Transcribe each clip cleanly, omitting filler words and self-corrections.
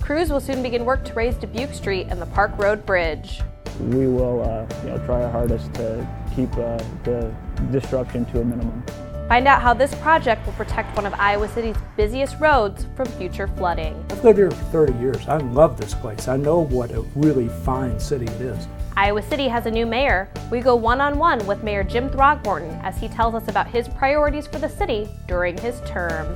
Crews will soon begin work to raise Dubuque Street and the Park Road Bridge. We will try our hardest to keep the disruption to a minimum. Find out how this project will protect one of Iowa City's busiest roads from future flooding. I've lived here for 30 years. I love this place. I know what a really fine city it is. Iowa City has a new mayor. We go one-on-one with Mayor Raagh Horne as he tells us about his priorities for the city during his term.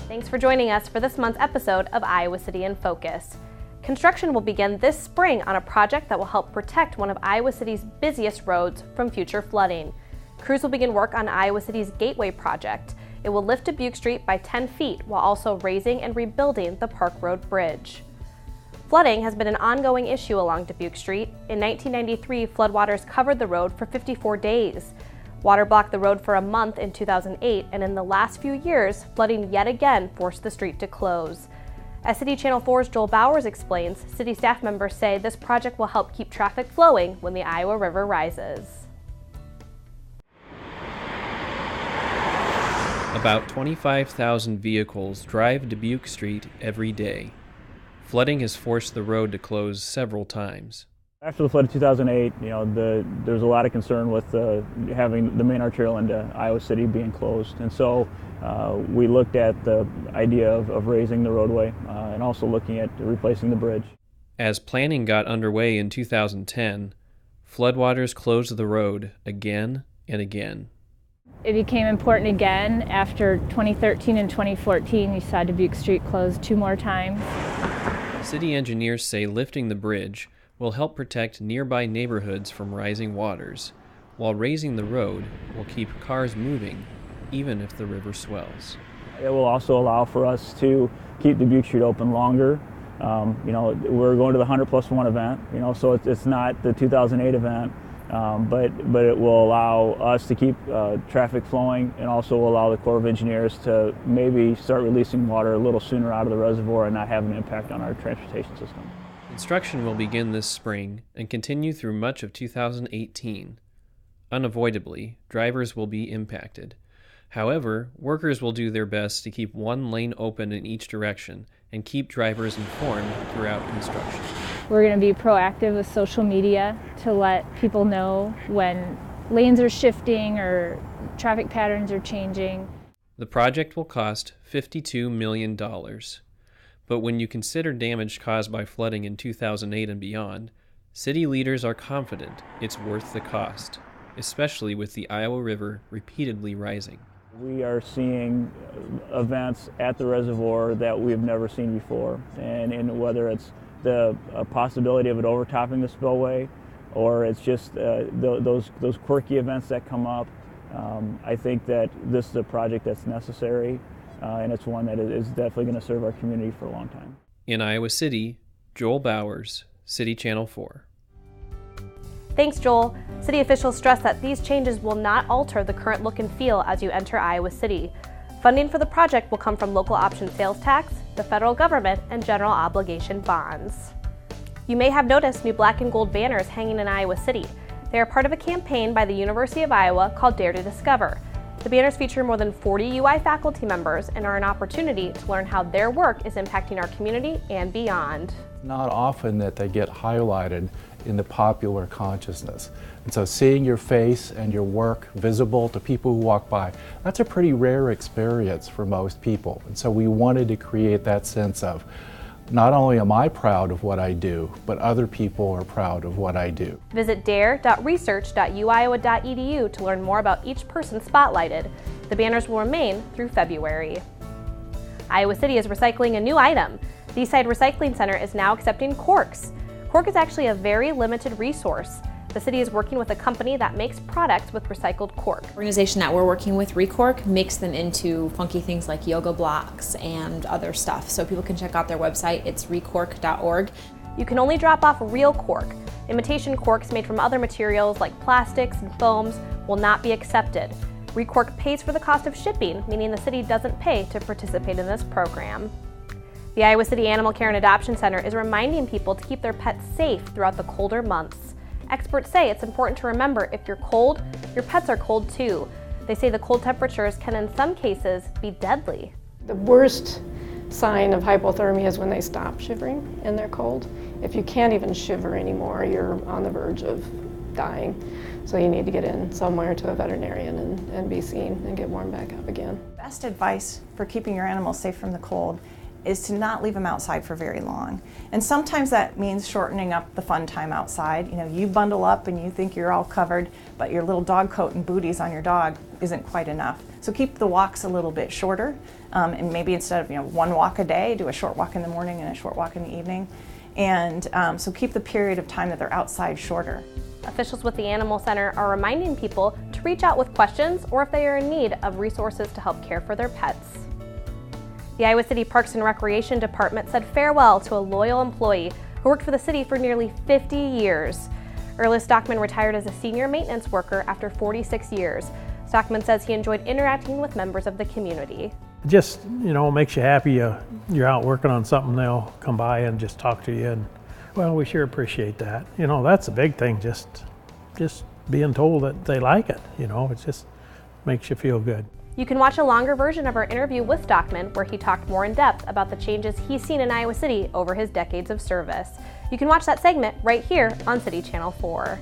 Thanks for joining us for this month's episode of Iowa City in Focus. Construction will begin this spring on a project that will help protect one of Iowa City's busiest roads from future flooding. Crews will begin work on Iowa City's Gateway project. It will lift Dubuque Street by 10 feet while also raising and rebuilding the Park Road Bridge. Flooding has been an ongoing issue along Dubuque Street. In 1993, floodwaters covered the road for 54 days. Water blocked the road for a month in 2008, and in the last few years, flooding yet again forced the street to close. As City Channel 4's Joel Bowers explains, city staff members say this project will help keep traffic flowing when the Iowa River rises. About 25,000 vehicles drive Dubuque Street every day. Flooding has forced the road to close several times. After the flood of 2008, there's a lot of concern with having the main arterial into Iowa City being closed, and so we looked at the idea of raising the roadway and also looking at replacing the bridge. As planning got underway in 2010, floodwaters closed the road again and again. It became important again after 2013 and 2014. You saw Dubuque Street closed 2 more times. City engineers say lifting the bridge will help protect nearby neighborhoods from rising waters, while raising the road will keep cars moving even if the river swells. It will also allow for us to keep Dubuque Street open longer. We're going to the 100+1 event, so it's not the 2008 event, but it will allow us to keep traffic flowing, and also will allow the Corps of Engineers to maybe start releasing water a little sooner out of the reservoir and not have an impact on our transportation system. Construction will begin this spring and continue through much of 2018. Unavoidably, drivers will be impacted. However, workers will do their best to keep one lane open in each direction and keep drivers informed throughout construction. We're going to be proactive with social media to let people know when lanes are shifting or traffic patterns are changing. The project will cost $52 million. But when you consider damage caused by flooding in 2008 and beyond, city leaders are confident it's worth the cost, especially with the Iowa River repeatedly rising. We are seeing events at the reservoir that we've never seen before, and whether it's the possibility of it overtopping the spillway, or it's just those quirky events that come up, I think that this is a project that's necessary. And it's one that is definitely going to serve our community for a long time. In Iowa City, Joel Bowers, City Channel 4. Thanks, Joel. City officials stress that these changes will not alter the current look and feel as you enter Iowa City. Funding for the project will come from local option sales tax, the federal government, and general obligation bonds. You may have noticed new black and gold banners hanging in Iowa City. They are part of a campaign by the University of Iowa called Dare to Discover. The banners feature more than 40 UI faculty members and are an opportunity to learn how their work is impacting our community and beyond. Not often that they get highlighted in the popular consciousness. And so seeing your face and your work visible to people who walk by, that's a pretty rare experience for most people. And so we wanted to create that sense of, not only am I proud of what I do, but other people are proud of what I do. Visit dare.research.uiowa.edu to learn more about each person spotlighted. The banners will remain through February. Iowa City is recycling a new item. The Eastside Recycling Center is now accepting corks. Cork is actually a very limited resource. The city is working with a company that makes products with recycled cork. The organization that we're working with, Recork, makes them into funky things like yoga blocks and other stuff. So people can check out their website. It's recork.org. You can only drop off real cork. Imitation corks made from other materials like plastics and foams will not be accepted. Recork pays for the cost of shipping, meaning the city doesn't pay to participate in this program. The Iowa City Animal Care and Adoption Center is reminding people to keep their pets safe throughout the colder months. Experts say it's important to remember if you're cold, your pets are cold too. They say the cold temperatures can in some cases be deadly. The worst sign of hypothermia is when they stop shivering and they're cold. If you can't even shiver anymore, you're on the verge of dying. So you need to get in somewhere to a veterinarian and be seen and get warmed back up again. Best advice for keeping your animals safe from the cold is to not leave them outside for very long. And sometimes that means shortening up the fun time outside. You know, you bundle up and you think you're all covered, but your little dog coat and booties on your dog isn't quite enough. So keep the walks a little bit shorter, and maybe instead of one walk a day, do a short walk in the morning and a short walk in the evening. And so keep the period of time that they're outside shorter. Officials with the Animal Center are reminding people to reach out with questions or if they are in need of resources to help care for their pets. The Iowa City Parks and Recreation Department said farewell to a loyal employee who worked for the city for nearly 50 years. Earl Stockman retired as a senior maintenance worker after 46 years. Stockman says he enjoyed interacting with members of the community. Just, makes you happy. You're out working on something, they'll come by and just talk to you. And, well, we sure appreciate that. That's a big thing, just being told that they like it. It just makes you feel good. You can watch a longer version of our interview with Stockman, where he talked more in depth about the changes he's seen in Iowa City over his decades of service. You can watch that segment right here on City Channel 4.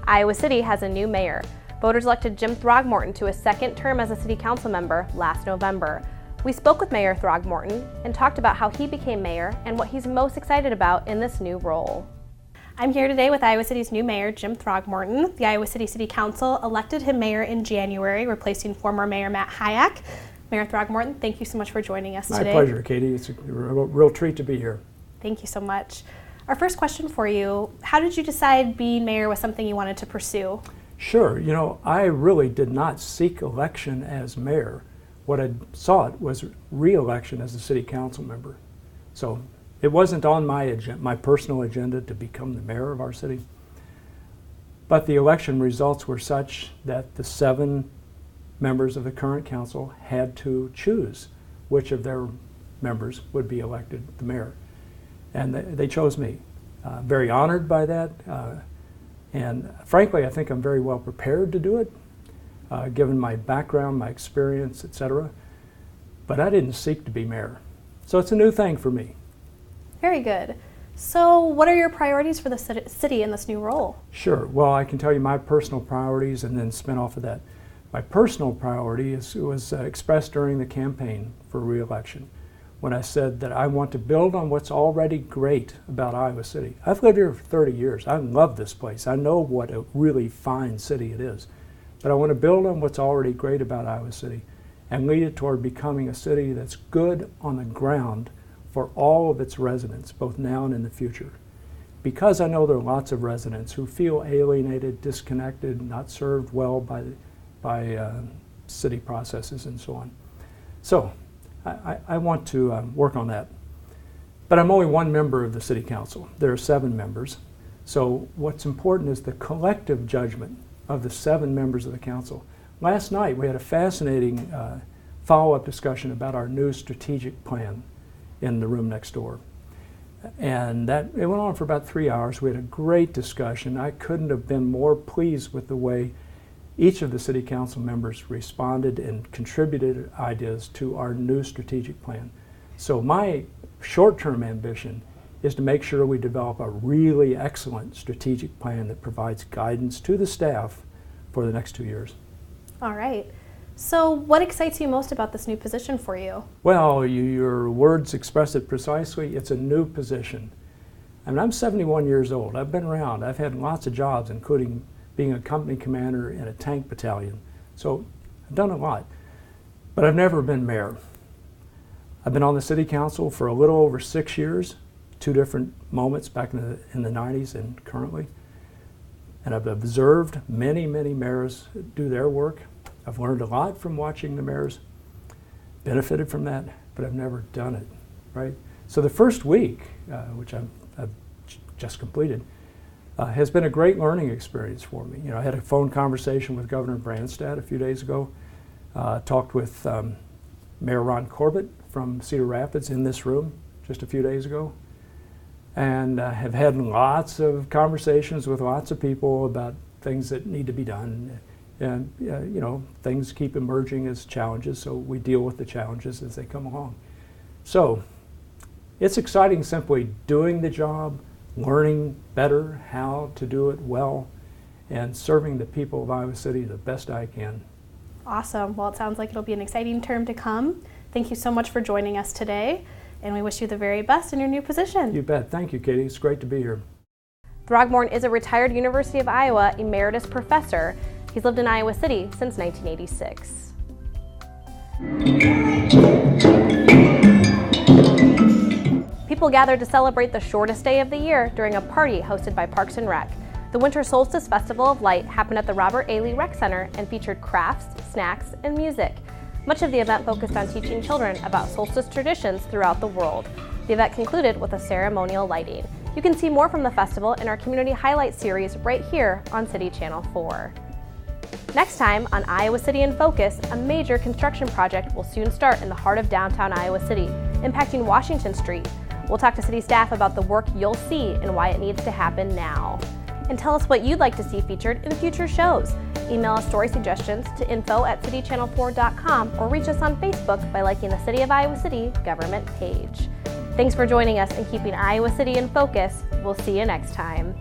Iowa City has a new mayor. Voters elected Jim Throgmorton to a second term as a city council member last November. We spoke with Mayor Throgmorton and talked about how he became mayor and what he's most excited about in this new role. I'm here today with Iowa City's new mayor, Jim Throgmorton. The Iowa City City Council elected him mayor in January, replacing former Mayor Matt Hayek. Mayor Throgmorton, thank you so much for joining us today. My pleasure, Katie. It's a real treat to be here. Thank you so much. Our first question for you, how did you decide being mayor was something you wanted to pursue? Sure. I really did not seek election as mayor. What I sought was re-election as a city council member. So it wasn't on my personal agenda to become the mayor of our city. But the election results were such that the 7 members of the current council had to choose which of their members would be elected the mayor. And they chose me. Very honored by that. And frankly, I think I'm very well prepared to do it, given my background, my experience, etc. But I didn't seek to be mayor. So it's a new thing for me. Very good. So what are your priorities for the city in this new role? Sure. Well, I can tell you my personal priorities and then spin off of that. My personal priority was expressed during the campaign for re-election when I said that I want to build on what's already great about Iowa City. I've lived here for 30 years. I love this place. I know what a really fine city it is. But I want to build on what's already great about Iowa City and lead it toward becoming a city that's good on the ground for all of its residents, both now and in the future. Because I know there are lots of residents who feel alienated, disconnected, not served well by city processes and so on. So I want to work on that. But I'm only one member of the city council. There are 7 members. So what's important is the collective judgment of the 7 members of the council. Last night we had a fascinating follow-up discussion about our new strategic plan in the room next door. And it went on for about 3 hours. We had a great discussion. I couldn't have been more pleased with the way each of the city council members responded and contributed ideas to our new strategic plan. So my short-term ambition is to make sure we develop a really excellent strategic plan that provides guidance to the staff for the next 2 years. All right. So what excites you most about this new position for you? Well, your words express it precisely. It's a new position. I mean, I'm 71 years old. I've been around. I've had lots of jobs, including being a company commander in a tank battalion. So I've done a lot. But I've never been mayor. I've been on the city council for a little over 6 years, 2 different moments back in the 90s and currently. And I've observed many, many mayors do their work. I've learned a lot from watching the mayors, benefited from that, but I've never done it, right? So the first week, which I've just completed, has been a great learning experience for me. I had a phone conversation with Governor Branstad a few days ago, talked with Mayor Ron Corbett from Cedar Rapids in this room just a few days ago, and have had lots of conversations with lots of people about things that need to be done. And you know, things keep emerging as challenges, so we deal with the challenges as they come along. So it's exciting simply doing the job, learning better how to do it well, and serving the people of Iowa City the best I can. Awesome. Well, it sounds like it'll be an exciting term to come. Thank you so much for joining us today, and we wish you the very best in your new position. You bet. Thank you, Katie. It's great to be here. Raagh Horne is a retired University of Iowa emeritus professor. He's lived in Iowa City since 1986. People gathered to celebrate the shortest day of the year during a party hosted by Parks and Rec. The Winter Solstice Festival of Light happened at the Robert A. Lee Rec Center and featured crafts, snacks, and music. Much of the event focused on teaching children about solstice traditions throughout the world. The event concluded with a ceremonial lighting. You can see more from the festival in our Community Highlights series right here on City Channel 4. Next time on Iowa City in Focus, a major construction project will soon start in the heart of downtown Iowa City, impacting Washington Street. We'll talk to city staff about the work you'll see and why it needs to happen now. And tell us what you'd like to see featured in future shows. Email us story suggestions to info@citychannel4.com or reach us on Facebook by liking the City of Iowa City government page. Thanks for joining us and keeping Iowa City in focus. We'll see you next time.